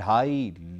2.5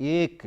1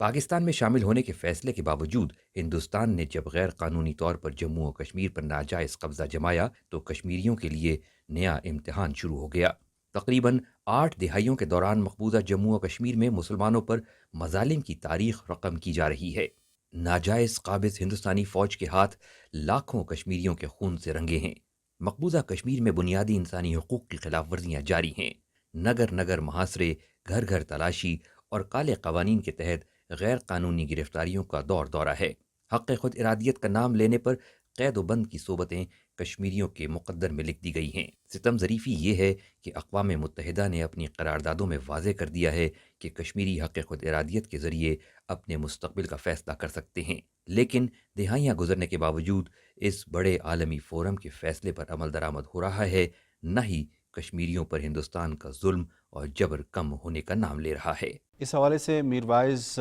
پاکستان میں شامل ہونے کے فیصلے کے باوجود ہندوستان نے جب غیر قانونی طور پر جموں و کشمیر پر ناجائز قبضہ جمایا تو کشمیریوں کے لیے نیا امتحان شروع ہو گیا۔ تقریباً 8 دہائیوں کے دوران مقبوضہ جموں و کشمیر میں مسلمانوں پر مظالم کی تاریخ رقم کی جا رہی ہے۔ ناجائز قابض ہندوستانی فوج کے ہاتھ لاکھوں کشمیریوں کے خون سے رنگے ہیں۔ مقبوضہ کشمیر میں بنیادی انسانی حقوق کی خلاف ورزیاں جاری ہیں۔ نگر نگر محاصرے، گھر گھر تلاشی اور کالے قوانین کے تحت غیر قانونی گرفتاریوں کا دورہ ہے۔ حق خود ارادیت کا نام لینے پر قید و بند کی صوبتیں کشمیریوں کے مقدر میں لکھ دی گئی ہیں۔ ستم ظریفی یہ ہے کہ اقوام متحدہ نے اپنی قراردادوں میں واضح کر دیا ہے کہ کشمیری حق خود ارادیت کے ذریعے اپنے مستقبل کا فیصلہ کر سکتے ہیں، لیکن دہائیاں گزرنے کے باوجود اس بڑے عالمی فورم کے فیصلے پر عمل درآمد ہو رہا ہے، نہ ہی کشمیریوں پر ہندوستان کا ظلم اور جبر کم ہونے کا نام لے رہا ہے۔ اس حوالے سے میر وائز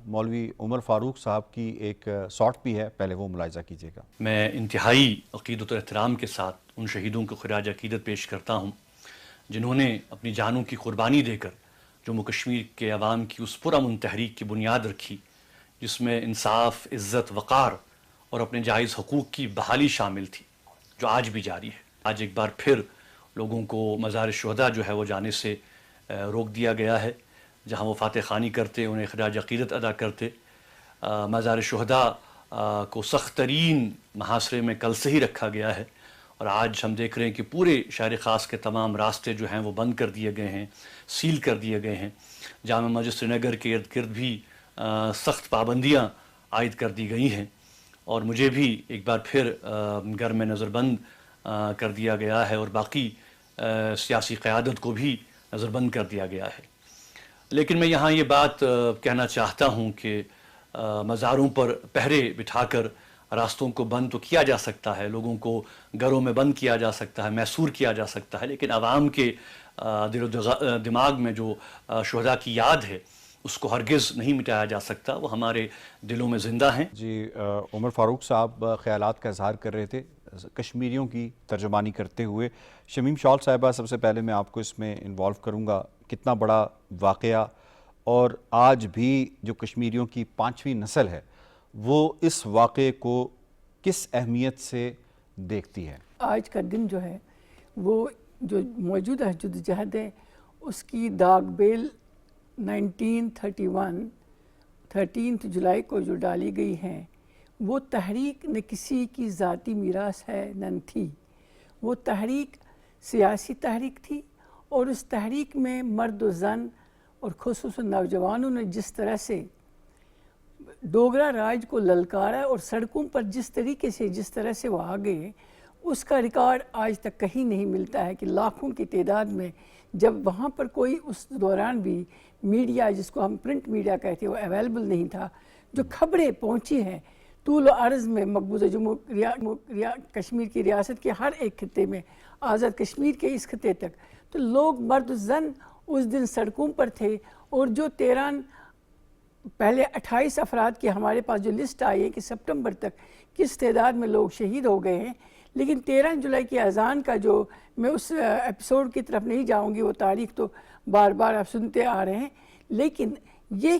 مولوی عمر فاروق صاحب کی ایک شارٹ بھی ہے، پہلے وہ ملاحظہ کیجیے گا۔ میں انتہائی عقیدت و احترام کے ساتھ ان شہیدوں کو خراج عقیدت پیش کرتا ہوں جنہوں نے اپنی جانوں کی قربانی دے کر جموں کشمیر کے عوام کی اس پرامن تحریک کی بنیاد رکھی جس میں انصاف، عزت، وقار اور اپنے جائز حقوق کی بحالی شامل تھی، جو آج بھی جاری ہے۔ آج ایک بار پھر لوگوں کو مزار شہداء جو ہے وہ جانے سے روک دیا گیا ہے، جہاں وہ فاتح خوانی کرتے، انہیں خراج عقیدت ادا کرتے۔ مزار شہداء کو سخت ترین محاصرے میں کل سے ہی رکھا گیا ہے، اور آج ہم دیکھ رہے ہیں کہ پورے شہر خاص کے تمام راستے جو ہیں وہ بند کر دیے گئے ہیں، سیل کر دیے گئے ہیں۔ جامع مسجد سری نگر کے ارد گرد بھی سخت پابندیاں عائد کر دی گئی ہیں، اور مجھے بھی ایک بار پھر گھر میں نظر بند کر دیا گیا ہے، اور باقی سیاسی قیادت کو بھی نظر بند کر دیا گیا ہے۔ لیکن میں یہاں یہ بات کہنا چاہتا ہوں کہ مزاروں پر پہرے بٹھا کر راستوں کو بند تو کیا جا سکتا ہے، لوگوں کو گھروں میں بند کیا جا سکتا ہے، محصور کیا جا سکتا ہے، لیکن عوام کے دل و دماغ میں جو شہداء کی یاد ہے اس کو ہرگز نہیں مٹایا جا سکتا، وہ ہمارے دلوں میں زندہ ہیں۔ جی، عمر فاروق صاحب خیالات کا اظہار کر رہے تھے کشمیریوں کی ترجمانی کرتے ہوئے۔ شمیم شال صاحبہ، سب سے پہلے میں آپ کو اس میں انوالو کروں گا، کتنا بڑا واقعہ، اور آج بھی جو کشمیریوں کی 5ویں نسل ہے وہ اس واقعے کو کس اہمیت سے دیکھتی ہے؟ آج کا دن جو ہے وہ جو موجودہ جدوجہد ہے اس کی داغ بیل 1931 13 جولائی کو جو ڈالی گئی ہیں، وہ تحریک نہ کسی کی ذاتی میراث ہے نہ تھی، وہ تحریک سیاسی تحریک تھی، اور اس تحریک میں مرد و زن اور خصوصاً نوجوانوں نے جس طرح سے ڈوگرا راج کو للکارا اور سڑکوں پر جس طرح سے وہ آگے، اس کا ریکارڈ آج تک کہیں نہیں ملتا ہے کہ لاکھوں کی تعداد میں جب وہاں پر کوئی اس دوران بھی میڈیا، جس کو ہم پرنٹ میڈیا کہتے ہیں، وہ اویلیبل نہیں تھا، جو خبریں پہنچی ہیں طول و عرض میں مقبوضہ جموں کشمیر کی ریاست کے ہر ایک خطے میں، آزاد کشمیر کے اس خطے تک، تو لوگ مرد و زن اس دن سڑکوں پر تھے، اور جو 28 افراد کی ہمارے پاس جو لسٹ آئی ہے کہ سپٹمبر تک کس تعداد میں لوگ شہید ہو گئے ہیں، لیکن 13 جولائی کی اذان کا جو میں اس ایپیسوڈ کی طرف نہیں جاؤں گی، وہ تاریخ تو بار بار آپ سنتے آ رہے ہیں، لیکن یہ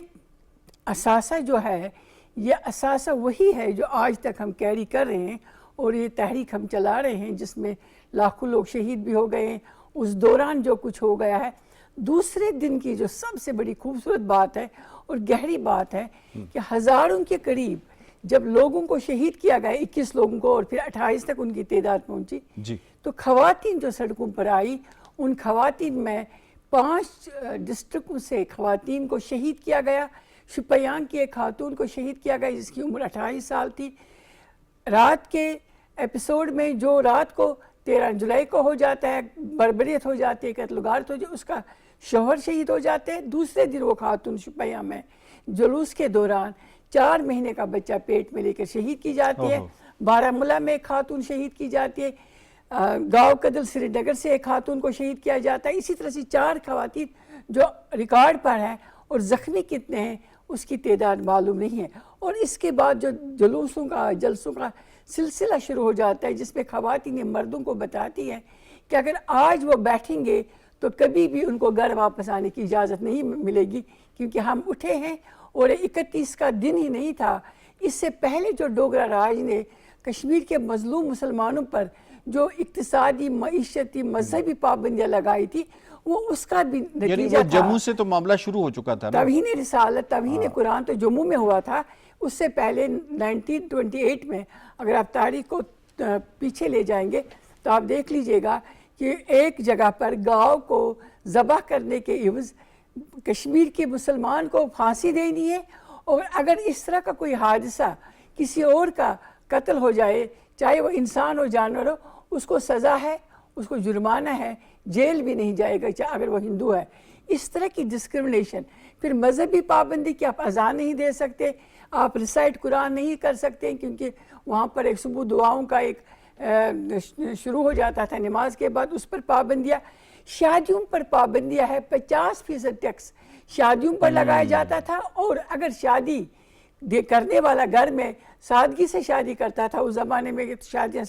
اثاثہ جو ہے، یہ اثاثہ وہی ہے جو آج تک ہم کیری کر رہے ہیں، اور یہ تحریک ہم چلا رہے ہیں جس میں لاکھوں لوگ شہید بھی ہو گئے ہیں۔ اس دوران جو کچھ ہو گیا ہے، دوسرے دن کی جو سب سے بڑی خوبصورت بات ہے اور گہری بات ہے کہ ہزاروں کے قریب جب لوگوں کو شہید کیا گیا، 21 لوگوں کو، اور پھر 28 تک ان کی تعداد پہنچی، تو خواتین جو سڑکوں پر آئی، ان خواتین میں 5 ڈسٹرکٹوں سے خواتین کو شہید کیا گیا۔ شپیان کی ایک خاتون کو شہید کیا گیا جس کی عمر 28 سال تھی۔ رات کے ایپیسوڈ میں جو رات کو 13 جولائی کو ہو جاتا ہے، بربریت ہو جاتی ہے، قتل و غارت ہو جاتی ہے، اس کا شوہر شہید ہو جاتے ہیں۔ دوسرے دن وہ خاتون شپیاں میں جلوس کے دوران 4 مہینے کا بچہ پیٹ میں لے کر شہید کی جاتی ہے۔ بارہمولہ میں ایک خاتون شہید کی جاتی ہے۔ گاؤں کدل سری نگر سے ایک خاتون کو شہید کیا جاتا ہے۔ اسی طرح سے 4 خواتین جو ریکارڈ پر ہیں، اور زخمی کتنے ہیں اس کی تعداد معلوم نہیں ہے۔ اور اس کے بعد جو جلسوں کا سلسلہ شروع ہو جاتا ہے، جس میں خواتین مردوں کو بتاتی ہیں کہ اگر آج وہ بیٹھیں گے تو کبھی بھی ان کو گھر واپس آنے کی اجازت نہیں ملے گی، کیونکہ ہم اٹھے ہیں اور 31 کا دن ہی نہیں تھا، اس سے پہلے جو ڈوگرا راج نے کشمیر کے مظلوم مسلمانوں پر جو اقتصادی، معیشتی، مذہبی پابندیاں لگائی تھی، وہ اس کا بھی یعنی نتیجہ وہ تھا۔ جموں سے تو معاملہ شروع ہو چکا تھا نا؟ توہین رسالت، توہین قرآن تو جموں میں ہوا تھا، اس سے پہلے 1928 میں اگر آپ تاریخ کو پیچھے لے جائیں گے تو آپ دیکھ لیجئے گا کہ ایک جگہ پر گاؤں کو ذبح کرنے کے عوض کشمیر کے مسلمان کو پھانسی دینی ہے، اور اگر اس طرح کا کوئی حادثہ کسی اور کا قتل ہو جائے، چاہے وہ انسان ہو جانور ہو، اس کو سزا ہے، اس کو جرمانہ ہے، جیل بھی نہیں جائے گا چاہے اگر وہ ہندو ہے۔ اس طرح کی ڈسکرمنیشن، پھر مذہبی پابندی کہ آپ اذان نہیں دے سکتے، آپ ریسائٹ قرآن نہیں کر سکتے کیونکہ وہاں پر ایک صبح دعاؤں کا ایک شروع ہو جاتا تھا نماز کے بعد، اس پر پابندیاں، شادیوں پر پابندیاں ہے، 50% ٹیکس شادیوں پر لگایا جاتا تھا، اور اگر شادی کرنے والا گھر میں سادگی سے شادی کرتا تھا، اس زمانے میں شادیاں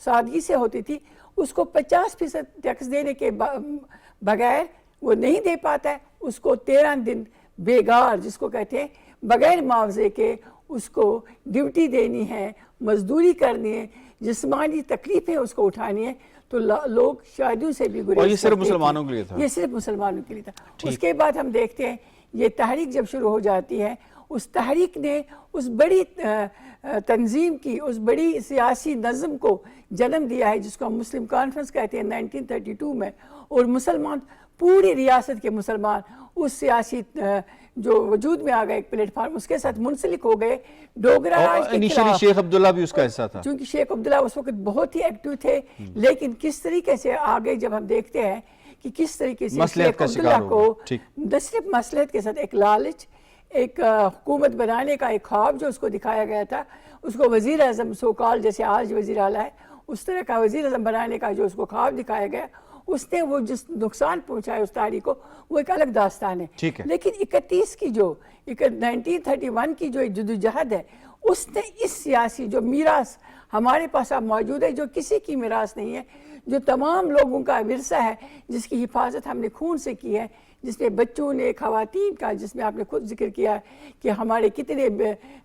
سادگی سے ہوتی تھی، اس کو 50% ٹیکس دینے کے بغیر وہ نہیں دے پاتا ہے، اس کو 13 دن بیگار جس کو کہتے ہیں، بغیر معاوضے کے اس کو ڈیوٹی دینی ہے، مزدوری کرنی ہے، جسمانی تکلیفیں اس کو اٹھانی ہے، تو لوگ شادیوں سے بھی گریز اور یہ صرف کرتے تھے۔ مسلمانوں کے لیے تھا؟ یہ صرف مسلمانوں کے لیے تھا۔ اس کے بعد ہم دیکھتے ہیں یہ تحریک جب شروع ہو جاتی ہے، اس تحریک نے اس بڑی تنظیم کی، اس بڑی سیاسی نظم کو جنم دیا ہے جس کو ہم مسلم کانفرنس کہتے ہیں 1932 میں، اور مسلمان، پوری ریاست کے مسلمان اس سیاسی جو وجود میں آ گئے ایک پلیٹ فارم، اس کے ساتھ منسلک ہو گئے ڈوگرا راج کے انیشلی خلاف۔ شیخ عبداللہ بھی اس کا حصہ تھا، چونکہ شیخ عبداللہ اس وقت بہت ہی ایکٹیو تھے، لیکن کس طریقے سے آگے جب ہم دیکھتے ہیں کہ کس طریقے سے مصلحت شیخ کا شکار عبداللہ ہو کو گئے۔ ٹھیک۔ نہ صرف مصلحت کے ساتھ ایک لالچ، ایک حکومت بنانے کا ایک خواب جو اس کو دکھایا گیا تھا، اس کو وزیر اعظم سو کال جیسے آج وزیر اعلیٰ ہے اس طرح کا وزیر اعظم بنانے کا جو اس کو خواب دکھایا گیا، اس نے وہ جس نقصان پہنچایا اس تاریخ کو، وہ ایک الگ داستان ہے۔ ٹھیک ہے۔ لیکن 31 کی جو 1931 کی جو ایک جدوجہد ہے، اس نے اس سیاسی جو میراث ہمارے پاس اب موجود ہے، جو کسی کی میراث نہیں ہے، جو تمام لوگوں کا ورثہ ہے، جس کی حفاظت ہم نے خون سے کی ہے، جس میں بچوں نے، خواتین کا، جس میں آپ نے خود ذکر کیا ہے کہ ہمارے کتنے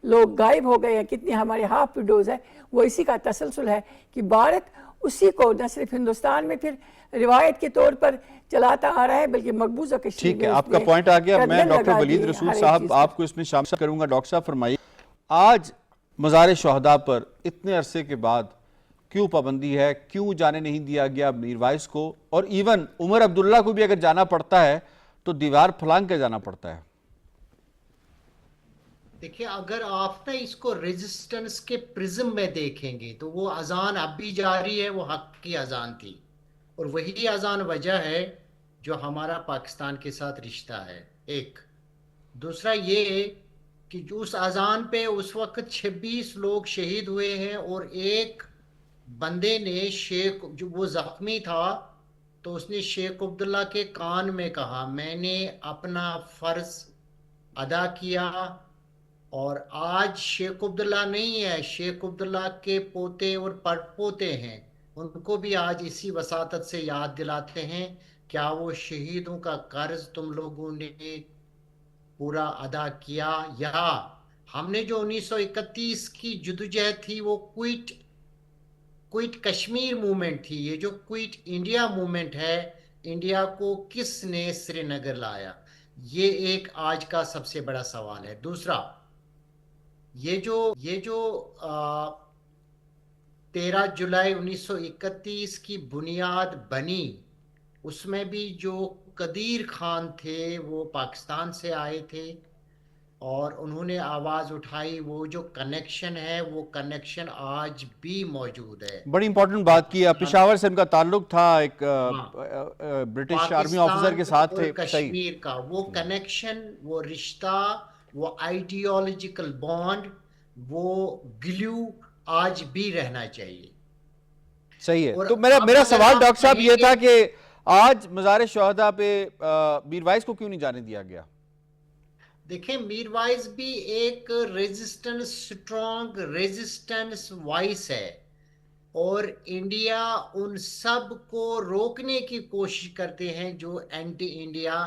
لوگ غائب ہو گئے ہیں، کتنے ہمارے ہاف وڈوز ہیں، وہ اسی کا تسلسل ہے کہ بھارت اسی کو نہ صرف ہندوستان میں پھر روایت کے طور پر چلاتا آ رہا ہے بلکہ مقبوضہ کشمیر ٹھیک ہے، میں آپ کا پوائنٹ آ گیا۔ میں ڈاکٹر ولید رسول ہر ایک صاحب چیز کو۔ آپ کو اس میں شامل کروں گا۔ ڈاکٹر صاحب فرمائیے، آج مزار شہداء پر اتنے عرصے کے بعد کیوں پابندی ہے، کیوں جانے نہیں دیا گیا میروائس کو، اور ایون عمر عبداللہ کو بھی اگر جانا پڑتا ہے تو دیوار پھلانگ کے جانا پڑتا ہے؟ دیکھیں، اگر آپ نا اس کو ریزسٹنس کے پرزم میں دیکھیں گے تو وہ اذان اب بھی جاری ہے، وہ حق کی اذان تھی، اور وہی اذان وجہ ہے جو ہمارا پاکستان کے ساتھ رشتہ ہے۔ ایک دوسرا یہ کہ جو اس اذان پہ اس وقت 26 لوگ شہید ہوئے ہیں، اور ایک بندے نے شیخ، جو وہ زخمی تھا، تو اس نے شیخ عبداللہ کے کان میں کہا، میں نے اپنا فرض ادا کیا، اور آج شیخ عبداللہ نہیں ہے، شیخ عبداللہ کے پوتے اور پڑ پوتے ہیں، ان کو بھی آج اسی وساطت سے یاد دلاتے ہیں، کیا وہ شہیدوں کا قرض تم لوگوں نے پورا ادا کیا؟ یا ہم نے جو 1931 کی جدوجہد تھی وہ کوئٹ کشمیر موومنٹ تھی، یہ جو کوئٹ انڈیا موومنٹ ہے، انڈیا کو کس نے سری نگر لایا؟ یہ ایک آج کا سب سے بڑا سوال ہے۔ دوسرا، یہ جو 13 جولائی 1931 کی بنیاد بنی، اس میں بھی جو قدیر خان تھے وہ پاکستان سے آئے تھے اور انہوں نے آواز اٹھائی، وہ جو کنیکشن ہے وہ کنیکشن آج بھی موجود ہے۔ بڑی امپورٹنٹ بات کی ہے، پشاور سے ان کا تعلق تھا، ایک برٹش آرمی آفیسر کے ساتھ تھے۔ اور صحیح، کشمیر کا وہ کنیکشن، وہ رشتہ، وہ آئیڈیالوجیکل بانڈ، وہ گلیو آج بھی رہنا چاہیے۔ صحیح ہے۔ اور تو اب میرا اگر سوال آپ ڈاکٹر صاحب کہیں یہ گے- تھا کہ آج مزار شہداء پہ میروائس کو کیوں نہیں جانے دیا گیا؟ دیکھیں، میروائز بھی ایک ریزسٹنس، سٹرونگ ریزسٹنس وائس ہے، اور انڈیا ان سب کو روکنے کی کوشش کرتے ہیں جو اینٹی انڈیا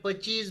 25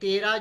13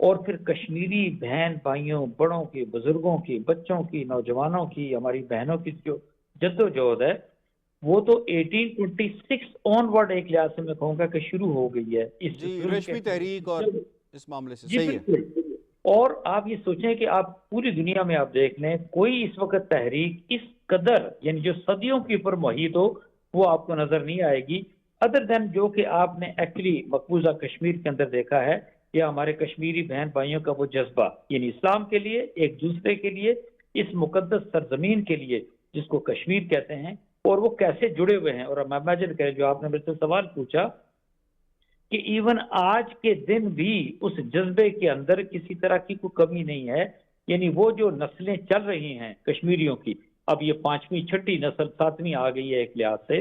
اور پھر کشمیری بہن بھائیوں، بڑوں کی، بزرگوں کی، بچوں کی، نوجوانوں کی، ہماری بہنوں کی جو جد و جہد ہے وہ تو 1826 آن ورڈ ایک لحاظ سے میں کہوں گا کہ شروع ہو گئی ہے اس جی، ظلم ریشمی تحریک اور جب اس معاملے سے جی صحیح ہے۔ بالکل۔ اور آپ یہ سوچیں کہ آپ پوری دنیا میں آپ دیکھ لیں کوئی اس وقت تحریک اس قدر یعنی جو صدیوں کے اوپر محیط ہو وہ آپ کو نظر نہیں آئے گی، ادر دین جو کہ آپ نے ایکچولی مقبوضہ کشمیر کے اندر دیکھا ہے، یا ہمارے کشمیری بہن بھائیوں کا وہ جذبہ یعنی اسلام کے لیے، ایک دوسرے کے لیے، اس مقدس سرزمین کے لیے جس کو کشمیر کہتے ہیں، اور وہ کیسے جڑے ہوئے ہیں۔ اور ہم امیجن کریں جو آپ نے میرے سے سوال پوچھا کہ ایون آج کے دن بھی اس جذبے کے اندر کسی طرح کی کوئی کمی نہیں ہے، یعنی وہ جو نسلیں چل رہی ہیں کشمیریوں کی، اب یہ 5ویں 6ٹھی نسل 7ویں آ گئی ہے ایک لحاظ سے،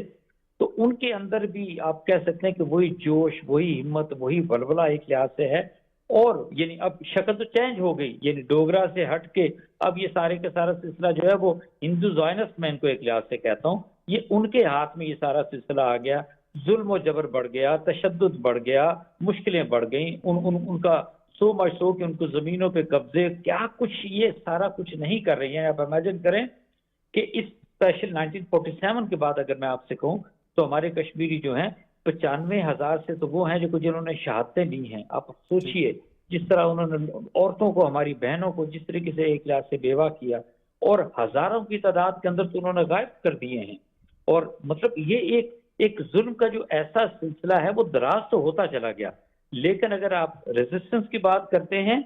تو ان کے اندر بھی آپ کہہ سکتے ہیں کہ وہی جوش، وہی ہمت، وہی ولولہ ایک لحاظ سے ہے۔ اور یعنی اب شکل تو چینج ہو گئی، یعنی ڈوگرا سے ہٹ کے اب یہ سارے کا سارا سلسلہ جو ہے وہ ہندو زائنس میں ان کو ایک لحاظ سے کہتا ہوں، یہ ان کے ہاتھ میں یہ سارا سلسلہ آ گیا، ظلم و جبر بڑھ گیا، تشدد بڑھ گیا، مشکلیں بڑھ گئیں، ان کا سو مچ سو کہ ان کو زمینوں پہ قبضے، کیا کچھ یہ سارا کچھ نہیں کر رہی ہیں۔ آپ امیجن کریں کہ اس اسپیشل 1947 کے بعد اگر میں آپ سے کہوں تو ہمارے کشمیری جو ہیں 95,000 سے تو وہ ہیں جو جنہوں نے شہادتیں لی ہیں۔ آپ سوچئے جس طرح انہوں نے عورتوں کو، ہماری بہنوں کو جس طریقے سے ایک لحاظ سے بیوہ کیا، اور ہزاروں کی تعداد کے اندر تو انہوں نے غائب کر دیے ہیں۔ اور مطلب یہ ایک ظلم کا جو ایسا سلسلہ ہے وہ دراز تو ہوتا چلا گیا، لیکن اگر آپ ریزسٹنس کی بات کرتے ہیں،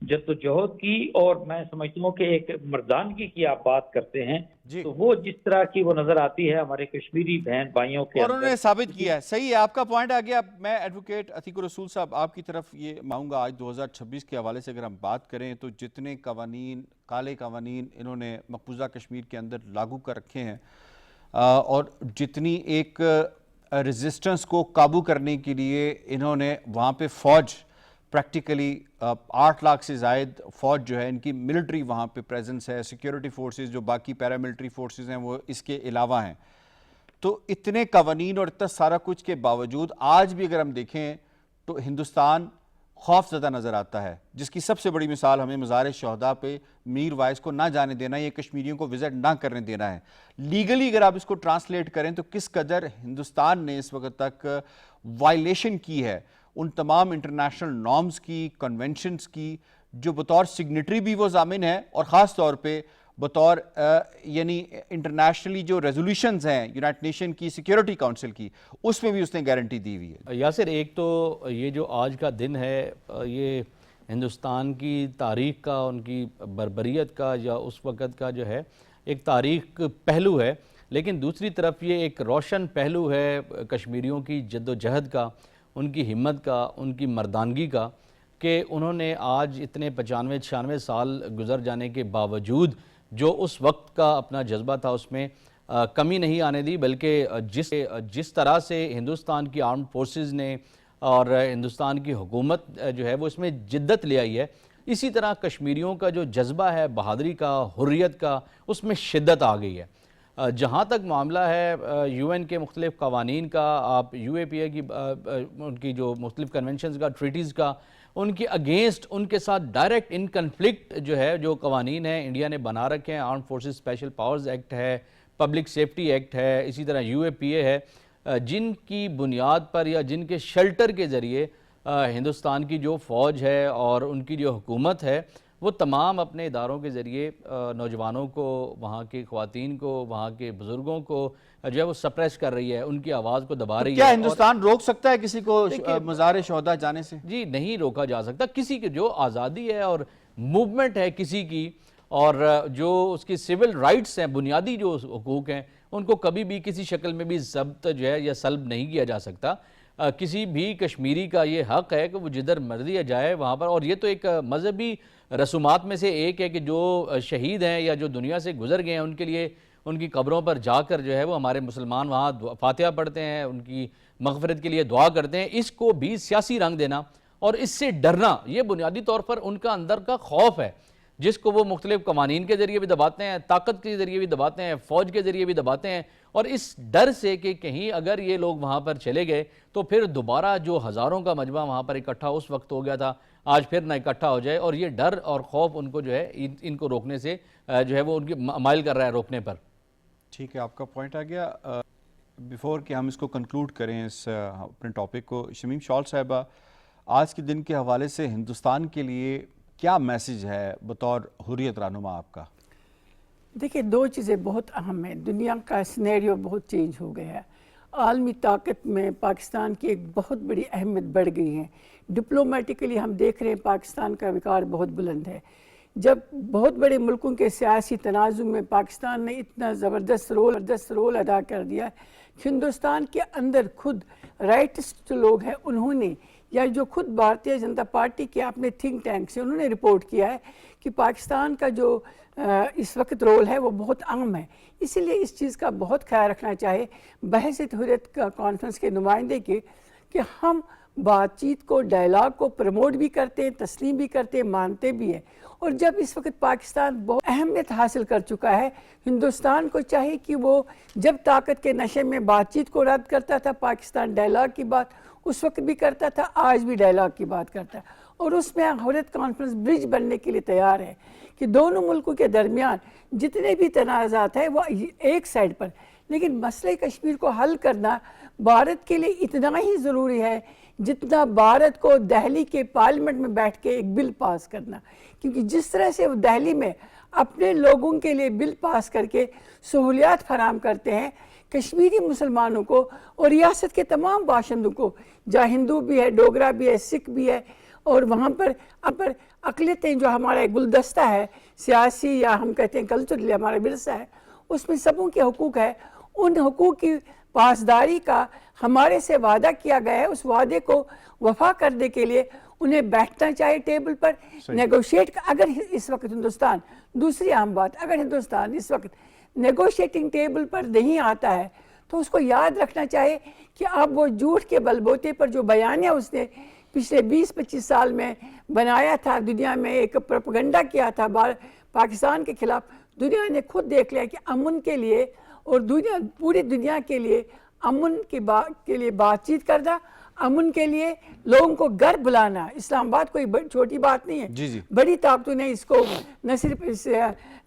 جدوجہد کی، اور میں سمجھتا ہوں کہ ایک مردانگی کی آپ بات کرتے ہیں، جی، تو وہ جس طرح کی وہ نظر آتی ہے ہمارے کشمیری بہن بھائیوں کے اور انہوں نے اندر۔ ثابت کیا ہے۔ صحیح ہے، آپ کا پوائنٹ آ گیا۔ میں ایڈوکیٹ عتیق الرسول صاحب آپ کی طرف یہ مانگوں گا، آج 2026 کے حوالے سے اگر ہم بات کریں تو جتنے قوانین، کالے قوانین انہوں نے مقبوضہ کشمیر کے اندر لاگو کر رکھے ہیں، اور جتنی ایک ریزسٹنس کو قابو کرنے کے لیے انہوں نے وہاں پہ فوج پریکٹیکلی 8 لاکھ سے زائد فوج جو ہے ان کی ملٹری وہاں پہ پریزنس ہے، سیکیورٹی فورسز جو باقی پیراملٹری فورسز ہیں وہ اس کے علاوہ ہیں، تو اتنے قوانین اور اتنا سارا کچھ کے باوجود آج بھی اگر ہم دیکھیں تو ہندوستان خوف زدہ نظر آتا ہے، جس کی سب سے بڑی مثال ہمیں مزار شہداء پہ میر وائس کو نہ جانے دینا، یہ کشمیریوں کو وزٹ نہ کرنے دینا ہے۔ لیگلی اگر آپ اس کو ٹرانسلیٹ کریں تو کس قدر ہندوستان نے اس وقت تک وائلیشن کی ہے ان تمام انٹرنیشنل نارمز کی، کنونشنز کی، جو بطور سگنیٹری بھی وہ ضامن ہے، اور خاص طور پہ بطور یعنی انٹرنیشنلی جو ریزولوشنز ہیں یونائٹڈ نیشن کی سیکیورٹی کاؤنسل کی، اس میں بھی اس نے گارنٹی دی ہوئی ہے۔ یاسر، ایک تو یہ جو آج کا دن ہے یہ ہندوستان کی تاریخ کا، ان کی بربریت کا یا اس وقت کا جو ہے ایک تاریخ پہلو ہے، لیکن دوسری طرف یہ ایک روشن پہلو ہے کشمیریوں کی جد و جہد کا، ان کی ہمت کا، ان کی مردانگی کا، کہ انہوں نے آج اتنے 95-96 سال گزر جانے کے باوجود جو اس وقت کا اپنا جذبہ تھا اس میں کمی نہیں آنے دی، بلکہ جس طرح سے ہندوستان کی آرمڈ فورسز نے اور ہندوستان کی حکومت جو ہے وہ اس میں جدت لے آئی ہے، اسی طرح کشمیریوں کا جو جذبہ ہے بہادری کا، حریت کا، اس میں شدت آ گئی ہے۔ جہاں تک معاملہ ہے یو این کے مختلف قوانین کا، آپ یو اے پی اے کی ان کی جو مختلف کنونشنز کا، ٹریٹیز کا، ان کی اگینسٹ، ان کے ساتھ ڈائریکٹ ان کنفلکٹ جو ہے جو قوانین ہیں انڈیا نے بنا رکھے ہیں، armed forces special powers act ہے، پبلک سیفٹی ایکٹ ہے، اسی طرح یو اے پی اے ہے، جن کی بنیاد پر یا جن کے شیلٹر کے ذریعے ہندوستان کی جو فوج ہے اور ان کی جو حکومت ہے وہ تمام اپنے اداروں کے ذریعے نوجوانوں کو، وہاں کی خواتین کو، وہاں کے بزرگوں کو جو ہے وہ سپریس کر رہی ہے، ان کی آواز کو دبا رہی ہے۔ کیا ہندوستان روک سکتا ہے کسی کو مزار شہداء جانے سے؟ جی نہیں روکا جا سکتا، کسی کی جو آزادی ہے اور موومنٹ ہے کسی کی، اور جو اس کی سول رائٹس ہیں، بنیادی جو حقوق ہیں، ان کو کبھی بھی کسی شکل میں بھی ضبط جو ہے یا سلب نہیں کیا جا سکتا۔ کسی بھی کشمیری کا یہ حق ہے کہ وہ جدھر مرضی جائے وہاں پر، اور یہ تو ایک مذہبی رسومات میں سے ایک ہے کہ جو شہید ہیں یا جو دنیا سے گزر گئے ہیں ان کے لیے ان کی قبروں پر جا کر جو ہے وہ ہمارے مسلمان وہاں فاتحہ پڑھتے ہیں، ان کی مغفرت کے لیے دعا کرتے ہیں۔ اس کو بھی سیاسی رنگ دینا اور اس سے ڈرنا، یہ بنیادی طور پر ان کا اندر کا خوف ہے، جس کو وہ مختلف قوانین کے ذریعے بھی دباتے ہیں، طاقت کے ذریعے بھی دباتے ہیں، فوج کے ذریعے بھی دباتے ہیں، اور اس ڈر سے کہ کہیں اگر یہ لوگ وہاں پر چلے گئے تو پھر دوبارہ جو ہزاروں کا مجمع وہاں پر اکٹھا اس وقت ہو گیا تھا، آج پھر نہ اکٹھا ہو جائے، اور یہ ڈر اور خوف ان کو جو ہے ان کو روکنے سے جو ہے وہ ان کی مائل کر رہا ہے روکنے پر۔ ٹھیک ہے، آپ کا پوائنٹ آ گیا۔ بیفور کہ ہم اس کو کنکلوڈ کریں اس اپنے ٹاپک کو، شمیم شال صاحبہ، آج کے دن کے حوالے سے ہندوستان کے لیے کیا میسج ہے بطور حریت رہنما آپ کا؟ دیکھیں، دو چیزیں بہت اہم ہیں۔ دنیا کا سینیریو بہت چینج ہو گیا ہے، عالمی طاقت میں پاکستان کی ایک بہت بڑی اہمیت بڑھ گئی ہے۔ ڈپلومیٹیکلی ہم دیکھ رہے ہیں پاکستان کا وقار بہت بلند ہے۔ جب بہت بڑے ملکوں کے سیاسی تنازع میں پاکستان نے اتنا زبردست رول ادا کر دیا ہے، ہندوستان کے اندر خود رائٹسٹ جو لوگ ہیں انہوں نے، یا جو خود بھارتیہ جنتا پارٹی کے اپنے تھنک ٹینک سے انہوں نے رپورٹ کیا ہے کہ پاکستان کا جو اس وقت رول ہے وہ بہت اہم ہے۔ اسی لیے اس چیز کا بہت خیال رکھنا چاہے بحیثیت حریت کانفرنس کے نمائندے کے، کہ ہم بات چیت کو، ڈائلاگ کو پروموٹ بھی کرتے ہیں، تسلیم بھی کرتے ہیں، مانتے بھی ہیں۔ اور جب اس وقت پاکستان بہت اہمیت حاصل کر چکا ہے، ہندوستان کو چاہیے کہ وہ جب طاقت کے نشے میں بات چیت کو رد کرتا تھا، پاکستان ڈائلاگ کی بات اس وقت بھی کرتا تھا، آج بھی ڈائلاگ کی بات کرتا ہے، اور اس میں حریت کانفرنس برج بننے کے لیے تیار ہے کہ دونوں ملکوں کے درمیان جتنے بھی تنازعات ہیں وہ ایک سائڈ پر، لیکن مسئلہ کشمیر کو حل کرنا بھارت کے لیے اتنا ہی ضروری ہے جتنا بھارت کو دہلی کے پارلیمنٹ میں بیٹھ کے ایک بل پاس کرنا، کیونکہ جس طرح سے وہ دہلی میں اپنے لوگوں کے لیے بل پاس کر کے سہولیات فراہم کرتے ہیں، کشمیری مسلمانوں کو اور ریاست کے تمام باشندوں کو، جہاں ہندو بھی ہے، ڈوگرا بھی ہے، سکھ بھی ہے، اور وہاں پر اقلیتیں جو ہمارا ایک گلدستہ ہے سیاسی، یا ہم کہتے ہیں کلچرلی ہمارا ورثہ ہے، اس میں سبوں کے حقوق ہے، ان حقوق کی پاسداری کا ہمارے سے وعدہ کیا گیا ہے۔ اس وعدے کو وفا کرنے کے لیے انہیں بیٹھنا چاہیے ٹیبل پر، نیگوشیٹ۔ اگر اس وقت ہندوستان، دوسری اہم بات، اگر ہندوستان اس وقت نیگوشیٹنگ ٹیبل پر نہیں آتا ہے تو اس کو یاد رکھنا چاہیے کہ اب وہ جھوٹ کے بلبوتے پر جو بیانیہ اس نے پچھلے 20-25 سال میں بنایا تھا، دنیا میں ایک پروپیگنڈا کیا تھا پاکستان کے خلاف، دنیا نے خود دیکھ لیا کہ امن کے لیے اور پوری دنیا کے لیے امن کے لیے بات چیت کرنا، امن کے لیے لوگوں کو گھر بلانا، اسلام آباد کوئی چھوٹی بات نہیں ہے۔ بڑی طاقتوں نے اس کو نہ صرف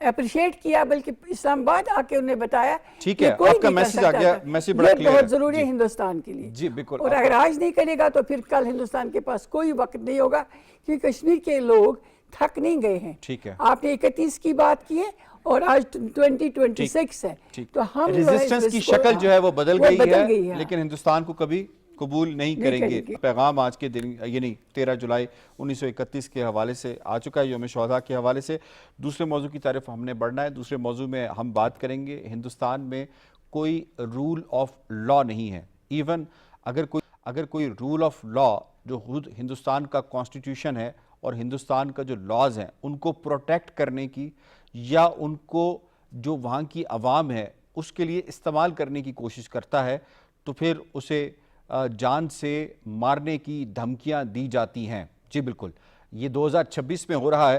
اپریشیٹ کیا بلکہ اسلام آباد آ کے انہیں بتایا کہ کوئی نہیں کر سکتا۔ یہ بہت ضروری ہے ہندوستان کے لیے، اور اگر آج نہیں کرے گا تو پھر کل ہندوستان کے پاس کوئی وقت نہیں ہوگا، کیونکہ کشمیر کے لوگ تھک نہیں گئے ہیں۔ آپ نے 31 کی بات کی ہے اور آج 2026 ہے، تو ہم ریزسٹنس کی شکل جو ہے وہ بدل گئی ہے، لیکن ہندوستان کو کبھی قبول نہیں کریں گے۔ پیغام آج کے دن یعنی 13 جولائی 1931 کے حوالے سے آ چکا ہے، یوم شہداء کے حوالے سے۔ دوسرے موضوع کی طرف ہم نے بڑھنا ہے۔ دوسرے موضوع میں ہم بات کریں گے ہندوستان میں کوئی رول آف لا نہیں ہے۔ ایون اگر کوئی رول آف لا جو خود ہندوستان کا کانسٹیٹیوشن ہے اور ہندوستان کا جو لاز ہیں ان کو پروٹیکٹ کرنے کی، یا ان کو جو وہاں کی عوام ہے اس کے لیے استعمال کرنے کی کوشش کرتا ہے، تو پھر اسے جان سے مارنے کی دھمکیاں دی جاتی ہیں۔ جی بالکل، یہ 2026 میں ہو رہا ہے،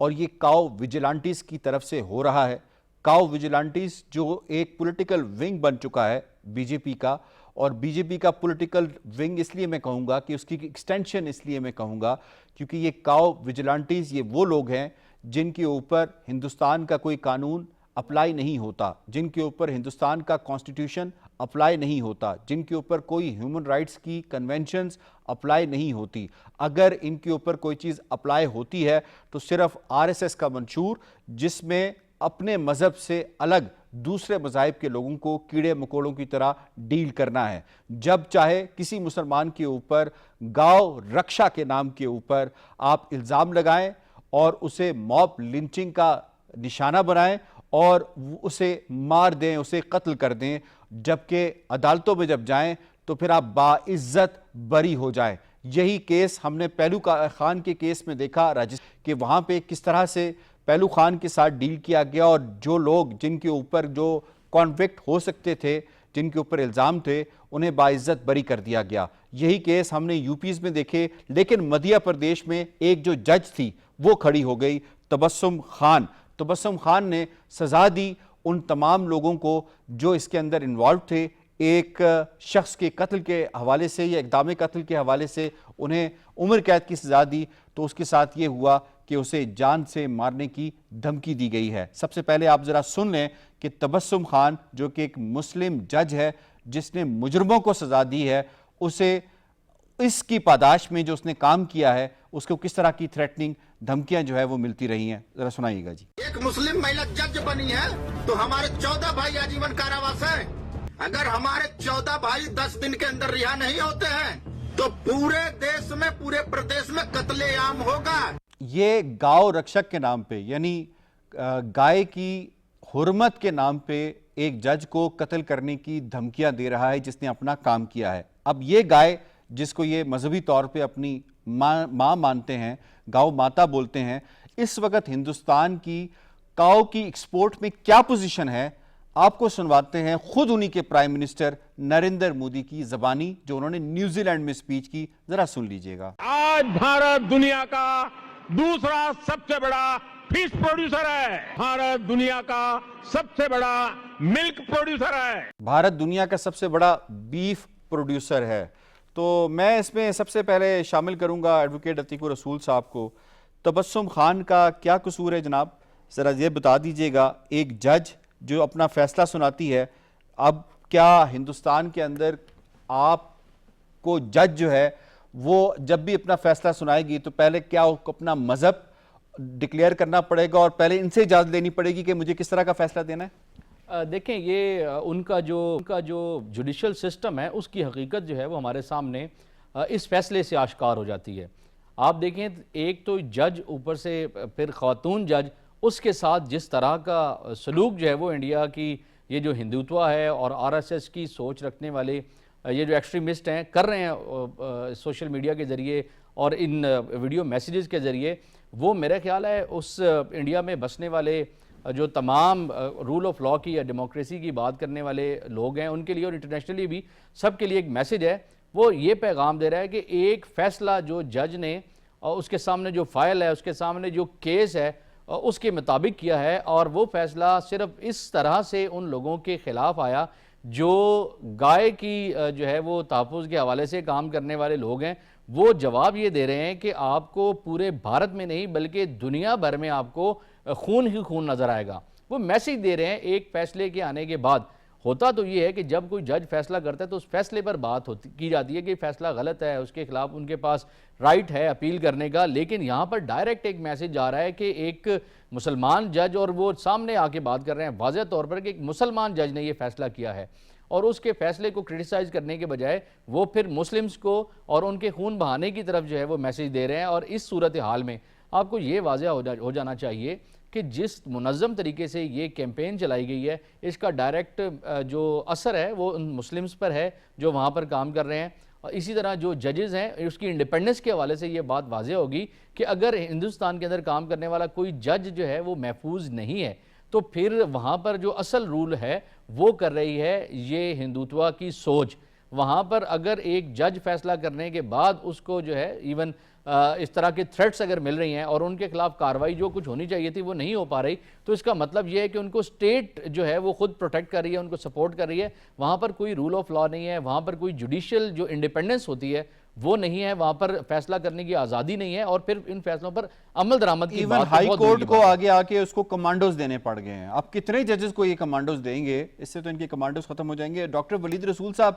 اور یہ کاؤ ویجیلانٹیز کی طرف سے ہو رہا ہے۔ کاؤ ویجیلانٹیز جو ایک پولیٹیکل ونگ بن چکا ہے بی جے پی کا، اور بی جے پی کا پولیٹیکل ونگ اس لیے میں کہوں گا کہ اس کی ایکسٹینشن اس لیے میں کہوں گا کیونکہ یہ کاؤ ویجیلانٹیز یہ وہ لوگ ہیں جن کے اوپر ہندوستان کا کوئی قانون اپلائی نہیں ہوتا، جن کے اوپر ہندوستان کا کانسٹیٹیوشن اپلائی نہیں ہوتا، جن کے اوپر کوئی ہیومن رائٹس کی کنونشنز اپلائی نہیں ہوتی۔ اگر ان کے اوپر کوئی چیز اپلائی ہوتی ہے تو صرف RSS کا منشور، جس میں اپنے مذہب سے الگ دوسرے مذاہب کے لوگوں کو کیڑے مکوڑوں کی طرح ڈیل کرنا ہے۔ جب چاہے کسی مسلمان کے اوپر گاؤ رکشا کے نام کے اوپر آپ الزام لگائیں اور اسے موب لنچنگ کا نشانہ بنائیں اور اسے مار دیں، اسے قتل کر دیں، جبکہ عدالتوں میں جب جائیں تو پھر آپ باعزت بری ہو جائیں۔ یہی کیس ہم نے پہلو خان کے کیس میں دیکھا کہ وہاں پہ کس طرح سے پہلو خان کے ساتھ ڈیل کیا گیا، اور جو لوگ جن کے اوپر جو کانوکٹ ہو سکتے تھے، جن کے اوپر الزام تھے، انہیں باعزت بری کر دیا گیا۔ یہی کیس ہم نے یوپیز میں دیکھے، لیکن مدھیہ پردیش میں ایک جو جج تھی وہ کھڑی ہو گئی، تبسم خان نے سزا دی ان تمام لوگوں کو جو اس کے اندر انوالو تھے۔ ایک شخص کے قتل کے حوالے سے یا اقدام قتل کے حوالے سے انہیں عمر قید کی سزا دی تو اس کے ساتھ یہ ہوا کہ اسے جان سے مارنے کی دھمکی دی گئی ہے۔ سب سے پہلے آپ ذرا سن لیں کہ تبسم خان جو کہ ایک مسلم جج ہے جس نے مجرموں کو سزا دی ہے، اسے اس کی پاداش میں جو اس نے کام کیا ہے اس کو کس طرح کی تھریٹننگ دھمکیاں جو ہے وہ ملتی رہی ہیں، ذرا سنائیے گا جی۔ ایک مسلم مہیلا جج بنی ہے تو ہمارے 14 بھائی آجیون کاراواس ہیں۔ اگر ہمارے 14 بھائی 10 دن کے اندر رہا نہیں ہوتے ہیں تو پورے دیش میں، پورے پردیش میں قتل عام ہوگا۔ یہ گاؤ رکشک کے نام پہ، یعنی گائے کی حرمت کے نام پہ ایک جج کو قتل کرنے کی دھمکیاں دے رہا ہے جس نے اپنا کام کیا ہے۔ اب یہ گائے جس کو یہ مذہبی طور پہ اپنی ماں مانتے ہیں، گاؤ ماتا بولتے ہیں، اس وقت ہندوستان کی کاؤ کی ایکسپورٹ میں کیا پوزیشن ہے، آپ کو سنواتے ہیں خود انہی کے پرائم منسٹر نریندر مودی کی زبانی جو انہوں نے نیوزی لینڈ میں سپیچ کی، ذرا سن لیجئے گا۔ آج بھارت دنیا کا دوسرا سب سے بڑا فش پروڈیوسر ہے۔ بھارت دنیا کا سب سے بڑا ملک پروڈیوسر ہے۔ بھارت دنیا کا سب سے بڑا بیف پروڈیوسر ہے۔ تو میں اس میں سب سے پہلے شامل کروں گا ایڈوکیٹ عتیق الرسول صاحب کو۔ تبسم خان کا کیا قصور ہے جناب؟ ذرا یہ بتا دیجئے گا، ایک جج جو اپنا فیصلہ سناتی ہے، اب کیا ہندوستان کے اندر آپ کو جج جو ہے وہ جب بھی اپنا فیصلہ سنائے گی تو پہلے کیا اپنا مذہب ڈکلیئر کرنا پڑے گا اور پہلے ان سے اجازت لینی پڑے گی کہ مجھے کس طرح کا فیصلہ دینا ہے؟ دیکھیں یہ ان کا جو جوڈیشل سسٹم ہے اس کی حقیقت جو ہے وہ ہمارے سامنے اس فیصلے سے آشکار ہو جاتی ہے۔ آپ دیکھیں ایک تو جج، اوپر سے پھر خاتون جج، اس کے ساتھ جس طرح کا سلوک جو ہے وہ انڈیا کی یہ جو ہندوتوا ہے اور آر ایس ایس کی سوچ رکھنے والے یہ جو ایکسٹریمسٹ ہیں کر رہے ہیں سوشل میڈیا کے ذریعے اور ان ویڈیو میسیجز کے ذریعے، وہ میرا خیال ہے اس انڈیا میں بسنے والے جو تمام رول آف لا کی یا ڈیموکریسی کی بات کرنے والے لوگ ہیں ان کے لیے اور انٹرنیشنلی بھی سب کے لیے ایک میسیج ہے۔ وہ یہ پیغام دے رہا ہے کہ ایک فیصلہ جو جج نے اس کے سامنے جو فائل ہے، اس کے سامنے جو کیس ہے، اس کے مطابق کیا ہے، اور وہ فیصلہ صرف اس طرح سے ان لوگوں کے خلاف آیا جو گائے کی جو ہے وہ تحفظ کے حوالے سے کام کرنے والے لوگ ہیں۔ وہ جواب یہ دے رہے ہیں کہ آپ کو پورے بھارت میں نہیں بلکہ دنیا بھر میں آپ کو خون ہی خون نظر آئے گا۔ وہ میسیج دے رہے ہیں ایک فیصلے کے آنے کے بعد۔ ہوتا تو یہ ہے کہ جب کوئی جج فیصلہ کرتا ہے تو اس فیصلے پر بات کی جاتی ہے کہ فیصلہ غلط ہے، اس کے خلاف ان کے پاس رائٹ ہے اپیل کرنے کا، لیکن یہاں پر ڈائریکٹ ایک میسیج آ رہا ہے کہ ایک مسلمان جج، اور وہ سامنے آ کے بات کر رہے ہیں واضح طور پر کہ ایک مسلمان جج نے یہ فیصلہ کیا ہے، اور اس کے فیصلے کو کرٹیسائز کرنے کے بجائے وہ پھر مسلمز کو اور ان کے خون بہانے کی طرف جو ہے وہ میسیج دے رہے ہیں۔ اور اس صورتحال میں آپ کو یہ واضح ہو جانا چاہیے کہ جس منظم طریقے سے یہ کیمپین چلائی گئی ہے، اس کا ڈائریکٹ جو اثر ہے وہ ان مسلمز پر ہے جو وہاں پر کام کر رہے ہیں۔ اور اسی طرح جو ججز ہیں اس کی انڈیپینڈنس کے حوالے سے یہ بات واضح ہوگی کہ اگر ہندوستان کے اندر کام کرنے والا کوئی جج جو ہے وہ محفوظ نہیں ہے تو پھر وہاں پر جو اصل رول ہے وہ کر رہی ہے یہ ہندوتوا کی سوچ۔ وہاں پر اگر ایک جج فیصلہ کرنے کے بعد اس کو جو ہے ایون اس طرح کے تھریٹس اگر مل رہی ہیں اور ان کے خلاف کارروائی جو کچھ ہونی چاہیے تھی وہ نہیں ہو پا رہی، تو اس کا مطلب یہ ہے کہ ان کو اسٹیٹ جو ہے وہ خود پروٹیکٹ کر رہی ہے، ان کو سپورٹ کر رہی ہے۔ وہاں پر کوئی رول آف لا نہیں ہے، وہاں پر کوئی جوڈیشل جو انڈیپینڈنس ہوتی ہے وہ نہیں ہے، وہاں پر فیصلہ کرنے کی آزادی نہیں ہے، اور پھر ان فیصلوں پر عمل درآمد کی بات ایون ہائی کورٹ کو آگے آ کے اس کو کمانڈوز دینے پڑ گئے ہیں۔ اب کتنے ججز کو یہ کمانڈوز دیں گے؟ اس سے تو ان کے کمانڈوز ختم ہو جائیں گے۔ ڈاکٹر ولید رسول صاحب،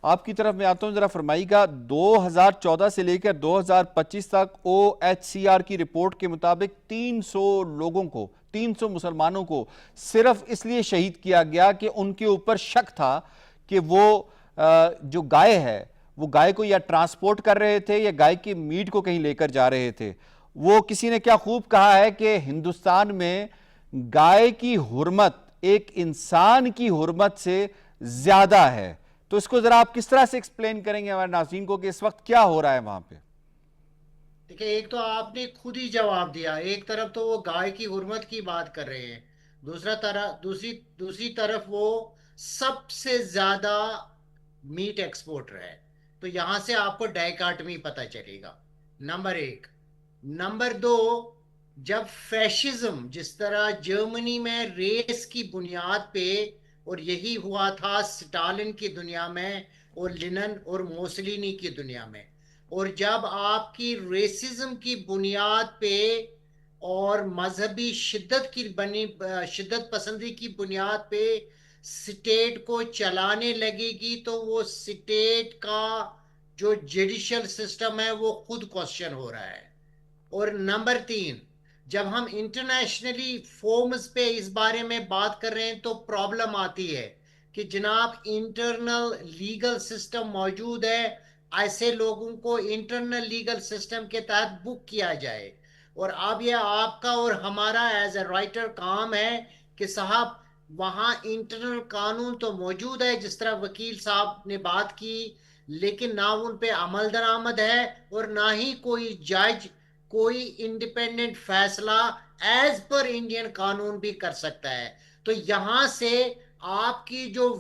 آپ کی طرف میں آتا ہوں، ذرا فرمائی گا 2014 سے لے کر 2025 تک OHCR کی رپورٹ کے مطابق 300 لوگوں کو، 300 مسلمانوں کو صرف اس لیے شہید کیا گیا کہ ان کے اوپر شک تھا کہ وہ جو گائے ہے وہ گائے کو یا ٹرانسپورٹ کر رہے تھے یا گائے کی میٹ کو کہیں لے کر جا رہے تھے۔ وہ کسی نے کیا خوب کہا ہے کہ ہندوستان میں گائے کی حرمت ایک انسان کی حرمت سے زیادہ ہے۔ تو اس کو ذرا آپ کس طرح سے ایکسپلین کریں گے ہمارے ناظرین کو کہ اس وقت کیا ہو رہا ہے وہاں پہ؟ دیکھیں، ایک تو آپ نے خود ہی جواب دیا، ایک طرف تو وہ گائے کی حرمت کی بات کر رہے ہیں، دوسری طرف وہ سب سے زیادہ میٹ ایکسپورٹر ہے۔ تو یہاں سے آپ کو ڈائیکاٹمی پتہ چلے گا، نمبر ایک۔ نمبر دو، جب فیشزم جس طرح جرمنی میں ریس کی بنیاد پہ اور یہی ہوا تھا سٹالن کی دنیا میں اور لینن اور موسولینی کی دنیا میں. اور جب آپ کی ریسزم کی بنیاد پہ اور مذہبی شدت پسندی کی بنیاد پہ سٹیٹ کو چلانے لگے گی تو وہ سٹیٹ کا جو جوڈیشل سسٹم ہے وہ خود کوسچن ہو رہا ہے. اور نمبر 3, جب ہم انٹرنیشنلی فورمز پہ اس بارے میں بات کر رہے ہیں تو پرابلم آتی ہے کہ جناب انٹرنل لیگل سسٹم موجود ہے, ایسے لوگوں کو انٹرنل لیگل سسٹم کے تحت بک کیا جائے. اور اب یہ آپ کا اور ہمارا ایز اے رائٹر کام ہے کہ صاحب وہاں انٹرنل قانون تو موجود ہے جس طرح وکیل صاحب نے بات کی, لیکن نہ ان پہ عمل درآمد ہے اور نہ ہی کوئی جج کوئی انڈیپینڈنٹ فیصلہ ایز پر انڈین قانون بھی کر سکتا ہے. تو یہاں سے آپ کی جو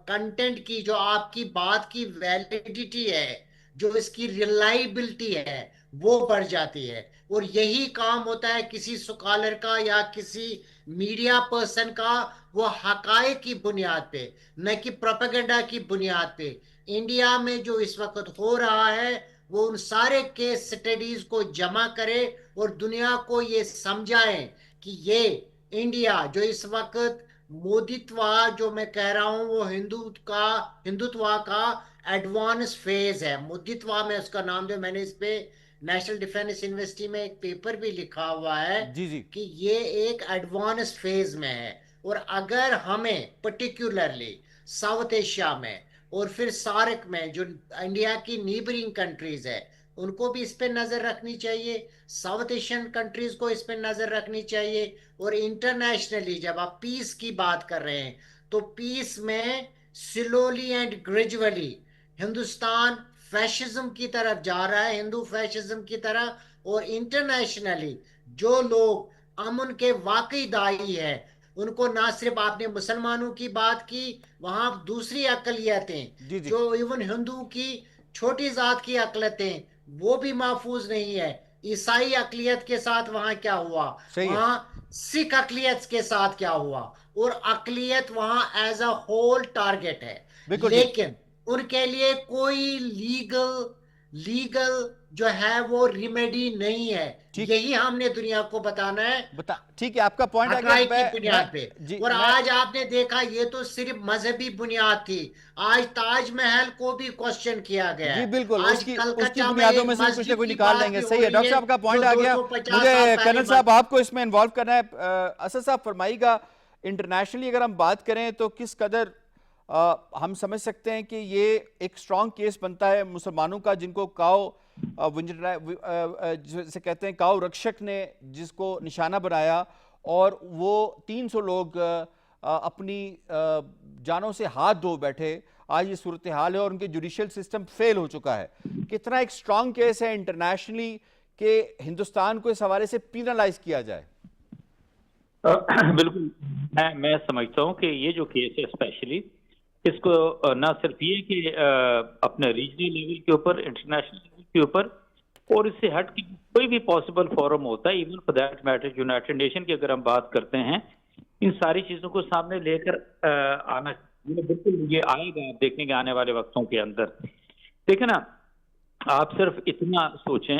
کنٹینٹ کی جو آپ کی بات کی ویلیڈیٹی ہے, جو اس کی ریلائبلٹی ہے وہ بڑھ جاتی ہے. اور یہی کام ہوتا ہے کسی سکالر کا یا کسی میڈیا پرسن کا, وہ حقائق کی بنیاد پہ نہ کہ پروپیگنڈا کی بنیاد پہ. انڈیا میں جو اس وقت ہو رہا ہے وہ ان سارے کیس سٹڈیز کو جمع کرے اور دنیا کو یہ سمجھائیں کہ یہ انڈیا جو اس وقت مودتوا جو میں کہہ رہا ہوں وہ ہندوتوا کا ایڈوانس فیز ہے. مودتوا میں اس کا نام جو میں نے اس پہ نیشنل ڈیفینس یونیورسٹی میں ایک پیپر بھی لکھا ہوا ہے کہ یہ ایک ایڈوانس فیز میں ہے. اور اگر ہمیں پرٹیکولرلی ساؤتھ ایشیا میں اور پھر سارک میں جو انڈیا کی نیبرنگ کنٹریز ہے ان کو بھی اس پہ نظر رکھنی چاہیے, ساؤتھ ایشین کنٹریز کو اس پہ نظر رکھنی چاہیے. اور انٹرنیشنلی جب آپ پیس کی بات کر رہے ہیں تو پیس میں slowly and gradually Hindustan fascism کی طرف جا رہا ہے, ہندو فیشزم کی طرف. اور انٹرنیشنلی جو لوگ امن کے واقعی داعی ہیں ان کو نہ صرف آپ نے مسلمانوں کی بات کی, وہاں دوسری اقلیتیں جو ایون ہندو کی چھوٹی ذات کی اقلیتیں وہ بھی محفوظ نہیں ہے. عیسائی اقلیت کے ساتھ وہاں کیا ہوا, وہاں سکھ اقلیت کے ساتھ کیا ہوا, اور اقلیت وہاں ایز اے ہول ٹارگٹ ہے. لیکن ان کے لیے کوئی لیگل جو ہے وہ ریمیڈی نہیں ہے. یہی ہم نے دنیا کو بتانا ہے. ٹھیک ہے, آپ کا پوائنٹ آ حقائق کی بنیاد پہ. اور آج آپ نے دیکھا یہ تو صرف مذہبی بنیاد تھی, آج تاج محل کو بھی کوسچن کیا گیا ہے. جی بالکل, آج اس کی کلکتہ بنیادوں میں سے کچھ نہ کچھ نکال لیں گے. صحیح ہے ڈاکٹر صاحب کا پوائنٹ آ گیا. مجھے کرنل صاحب آپ کو اس میں انوالو کرنا ہے. اسد صاحب فرمائیے گا, انٹرنیشنلی اگر ہم بات کریں تو کس قدر ہم سمجھ سکتے ہیں کہ یہ ایک سٹرونگ کیس بنتا ہے مسلمانوں کا, جن کو کاؤ جسے کہتے ہیں کاؤ رکشک نے جس کو نشانہ بنایا اور وہ 300 لوگ اپنی جانوں سے ہاتھ دھو بیٹھے. آج یہ صورتحال ہے اور ان کے جوڈیشل سسٹم فیل ہو چکا ہے. کتنا ایک سٹرونگ کیس ہے انٹرنیشنلی کہ ہندوستان کو اس حوالے سے پینلائز کیا جائے؟ بالکل, میں سمجھتا ہوں کہ یہ جو کیس ہے اسپیشلی اس کو نہ صرف یہ کہ اپنے ریجنل لیول کے اوپر, انٹرنیشنل لیول کے اوپر اور اس سے ہٹ کے کوئی بھی پاسبل فورم ہوتا ہے, even for that matter United nation کی اگر ہم بات کرتے ہیں, ان ساری چیزوں کو سامنے لے کر آنا بالکل یہ آئے گا آپ دیکھیں گے آنے والے وقتوں کے اندر. دیکھیں نا, آپ صرف اتنا سوچیں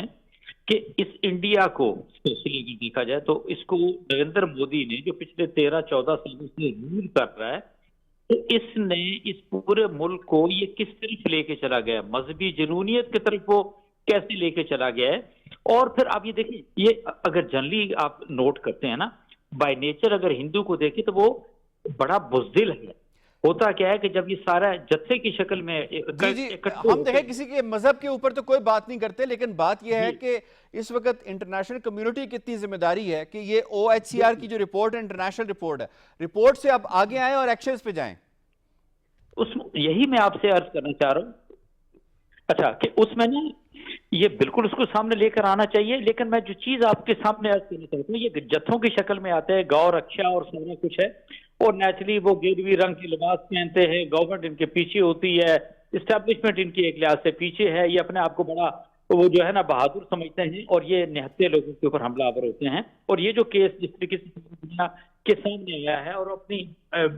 کہ اس انڈیا کو اسپیشلی اگر دیکھا جائے تو اس کو نریندر مودی نے جو پچھلے 13-14 سالوں سے رول کر رہا ہے, تو اس نے اس پورے ملک کو یہ کس طرف لے کے چلا گیا, مذہبی جنونیت کی طرف وہ کیسے لے کے چلا گیا ہے. اور پھر آپ یہ دیکھیں, یہ اگر جنرلی آپ نوٹ کرتے ہیں نا, بائی نیچر اگر ہندو کو دیکھیں تو وہ بڑا بزدل ہے. ہوتا کیا ہے کہ جب یہ سارا جتھے کی شکل میں ہم دیکھیں کسی کے مذہب کے اوپر تو کوئی بات نہیں کرتے, لیکن بات یہ ہے کہ اس وقت انٹرنیشنل کمیونٹی کی اتنی ذمہ داری ہے کہ یہ OHCR کی جو رپورٹ ہے, انٹرنیشنل رپورٹ ہے, رپورٹ سے اب آگے آئیں اور ایکشنز پہ جائیں. یہی میں آپ سے عرض کرنا چاہ رہا ہوں. اچھا کہ اس میں نا یہ بالکل اس کو سامنے لے کر آنا چاہیے, لیکن میں جو چیز آپ کے سامنے عرض کرنا چاہتا ہوں, یہ جتھوں کی شکل میں آتے ہیں, گاؤ رکشا اور سارا کچھ ہے, اور نیچرلی وہ گیروی رنگ کے لباس پہنتے ہیں, گورنمنٹ ان کے پیچھے ہوتی ہے, اسٹیبلشمنٹ ان کی ایک لحاظ سے پیچھے ہے, یہ اپنے آپ کو بڑا وہ جو ہے نا بہادر سمجھتے ہیں, اور یہ نہتے لوگوں کے اوپر حملہ آور ہوتے ہیں. اور یہ جو کیس جس طریقے سے کے سامنے آیا ہے اور اپنی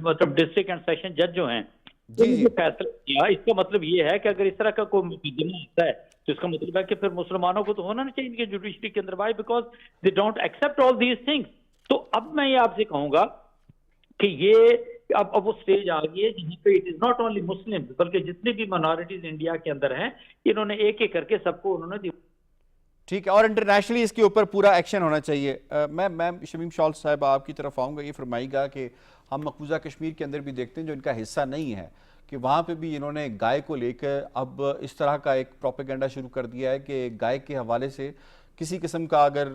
مطلب ڈسٹرکٹ اینڈ سیشن جج جو ہیں جی جی فیصلہ کیا. اس کا مطلب یہ ہے کہ اگر اس طرح کا کوئی مقدمہ ہوتا ہے تو اس کا مطلب ہے کہ پھر مسلمانوں کو تو ہونا نہیں چاہیے ان کے جوڈیشری کے اندر. Why? Because they don't accept all these things. تو اب میں یہ آپ سے کہوں گا کہ یہ اب وہ سٹیج آ گئی ہے جہاں پہ it is not only Muslim بلکہ جتنی بھی مائنورٹیز انڈیا کے اندر ہیں انہوں نے ایک ایک کر کے سب کو انہوں نے ٹھیک ہے. اور انٹرنیشنلی اس کے اوپر پورا ایکشن ہونا چاہیے. میں شمیم شال صاحب آپ کی طرف آؤں گا. یہ فرمائیے گا کہ ہم مقبوضہ کشمیر کے اندر بھی دیکھتے ہیں جو ان کا حصہ نہیں ہے کہ وہاں پہ بھی انہوں نے گائے کو لے کر اب اس طرح کا ایک پروپیگنڈا شروع کر دیا ہے کہ گائے کے حوالے سے کسی قسم کا اگر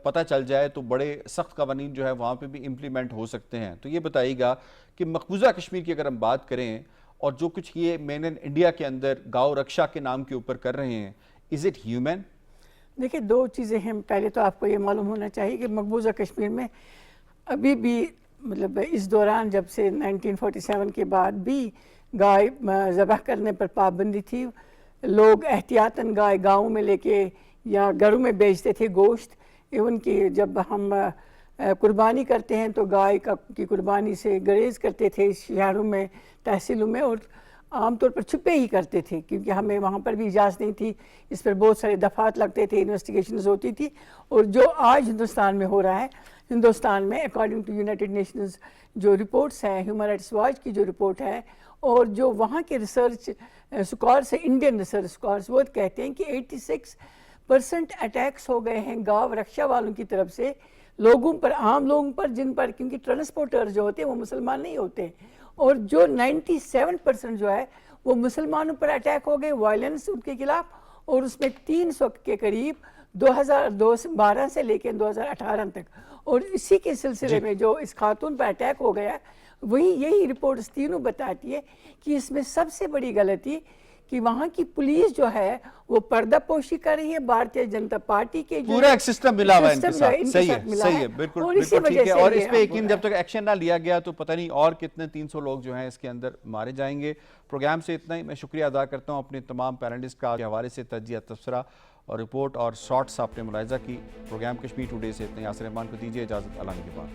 پتہ چل جائے تو بڑے سخت قوانین جو ہے وہاں پہ بھی امپلیمنٹ ہو سکتے ہیں. تو یہ بتائیے گا کہ مقبوضہ کشمیر کی اگر ہم بات کریں اور جو کچھ یہ مین ان انڈیا کے اندر گاؤ رکشا کے نام کے اوپر کر رہے ہیں, از اٹ ہیومن؟ دیکھیں دو چیزیں ہیں. پہلے تو آپ کو یہ معلوم ہونا چاہیے کہ مقبوضہ کشمیر میں ابھی بھی مطلب اس دوران جب سے 1947 کے بعد بھی گائے ذبح کرنے پر پابندی تھی. لوگ احتیاطاً گائے گاؤں میں لے کے یا گھروں میں بیچتے تھے گوشت. ایون کہ جب ہم قربانی کرتے ہیں تو گائے کی قربانی سے گریز کرتے تھے شہروں میں تحصیلوں میں, اور عام طور پر چھپے ہی کرتے تھے کیونکہ ہمیں وہاں پر بھی اجازت نہیں تھی. اس پر بہت سارے دفعات لگتے تھے, انویسٹیگیشنز ہوتی تھی. اور جو آج ہندوستان میں ہو رہا ہے, ہندوستان میں اکارڈنگ ٹو یونائٹڈ نیشنز جو رپورٹس ہیں, ہیومن رائٹس واچ کی جو رپورٹ ہے اور جو وہاں کے ریسرچ اسکالرس ہیں, انڈین ریسرچ اسکالرس, وہ کہتے ہیں کہ 86% اٹیکس ہو گئے ہیں گاؤں رکشا والوں کی طرف سے لوگوں پر, عام لوگوں پر, جن پر کیونکہ ٹرانسپورٹر جو ہوتے ہیں وہ مسلمان نہیں ہوتے. اور جو 97% جو ہے وہ مسلمانوں پر اٹیک ہو گئے, وائلنس ان کے خلاف, اور اس میں 300 کے قریب 2012 سے لے کے 2018 تک. اور اسی کے سلسلے میں جو اس خاتون پر اٹیک ہو گیا یہی رپورٹس تینوں بتاتی ہے کہ اس میں سب سے بڑی غلطی کہ وہاں کی پولیس جو ہے وہ پردہ پوشی کر رہی ہے. بھارتیہ جنتا پارٹی کے پورا ایک سسٹم ملا ہوا ہے ان کے ساتھ. صحیح ہے, بالکل ٹھیک ہے. اور اس پہ یقین جب تک ایکشن نہ لیا گیا تو پتہ نہیں اور کتنے 300 لوگ جو ہیں اس کے اندر مارے جائیں گے. پروگرام سے اتنا ہی. میں شکریہ ادا کرتا ہوں اپنے تمام پینلسٹ کا کے حوالے سے تجزیہ, تبصرہ اور رپورٹ اور شارٹس آپ نے ملاحظہ کی. پروگرام کشمیر ٹوڈے سے اتنا. یاسر رحمان کو دیجیے اجازت. اللہ کے بعد.